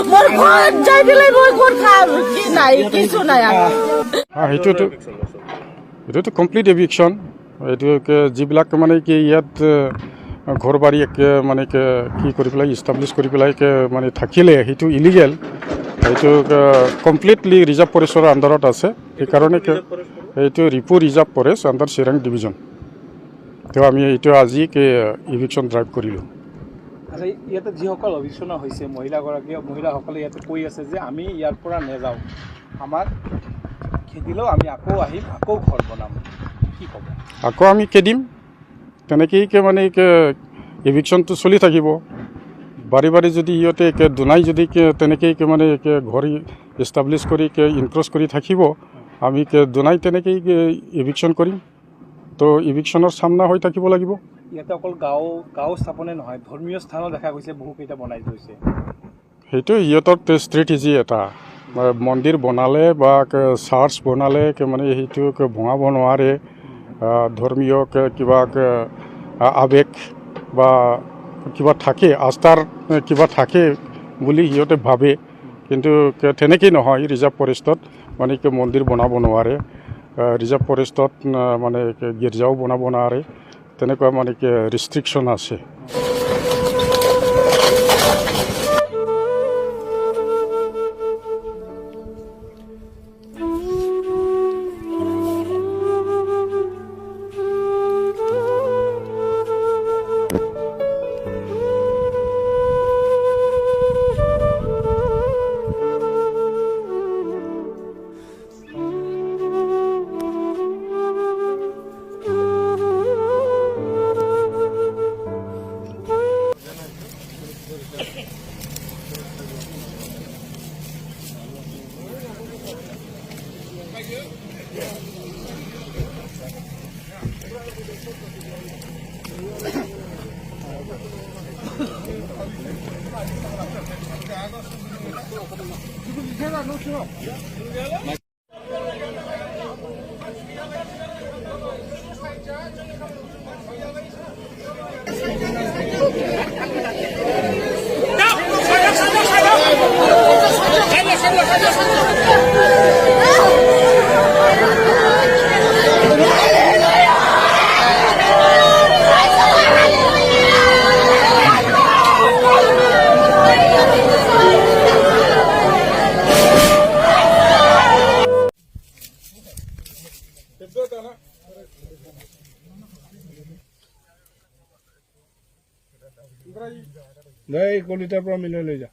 মোৰ ঘৰত যাই দিলে মই ক'ত খাম কি নাই কিছু নাই এইটোতো কমপ্লিট এভিকশ্যন এইটো যিবিলাক মানে কি ইয়াত ঘৰ বাৰী মানে কি কৰি পেলাই ইষ্টাব্লিছ কৰি পেলাই মানে থাকিলে সেইটো ইলিগেল সেইটো কমপ্লিটলি ৰিজাৰ্ভ ফৰেষ্টৰ আণ্ডাৰত আছে সেইকাৰণে এইটো Ripu reserve forest under Chirang division তো আমি এইটো আজি ইভিকশ্যন ড্ৰাইভ কৰিলোঁ আচ্ছা ইয়াতে যিসকল অভিযোগ হৈছে মহিলাসকলে ইয়াতে কৈ আছে যে আমি ইয়াৰ পৰা নেযাওঁ আমাক খেদিলেও আমি আকৌ আহিম আকৌ ঘৰ বনাম কি ক'ব আকৌ আমি খেদিম তেনেকেই মানে ইভিকশ্যনটো চলি থাকিব বাৰী বাৰী যদি সিহঁতে দুনাই যদি তেনেকেই মানে ঘৰ ইষ্টাব্লিছ কৰি ইনক্ৰ'চ কৰি থাকিব আমি দুনাই তেনেকেই ইভিকশ্যন কৰিম তো ইভিকশ্যনৰ চামনা হৈ থাকিব লাগিব ইয়াতে অকল গাঁও স্থাপনে নহয় ধৰ্মীয় স্থানো দেখা গৈছে বহুকেইটা বনাই থৈছে সেইটো সিহঁতৰ ষ্ট্ৰেটেজি এটা মন্দিৰ বনালে বা চাৰ্চ বনালে মানে সেইটো ভঙাব নোৱাৰে ধৰ্মীয় কিবা আৱেগ বা কিবা থাকে আস্থাৰ কিবা থাকে বুলি সিহঁতে ভাবে কিন্তু তেনেকেই নহয় ৰিজাৰ্ভ ফৰেষ্টত মানে মন্দিৰ বনাব নোৱাৰে ৰিজাৰ্ভ ফৰেষ্টত মানে গীৰ্জাও বনাব নোৱাৰে তেনেকুৱা মানে ৰেষ্ট্ৰিকশ্যন আছে এই কলিতাৰ পৰা মিলাই লৈ যা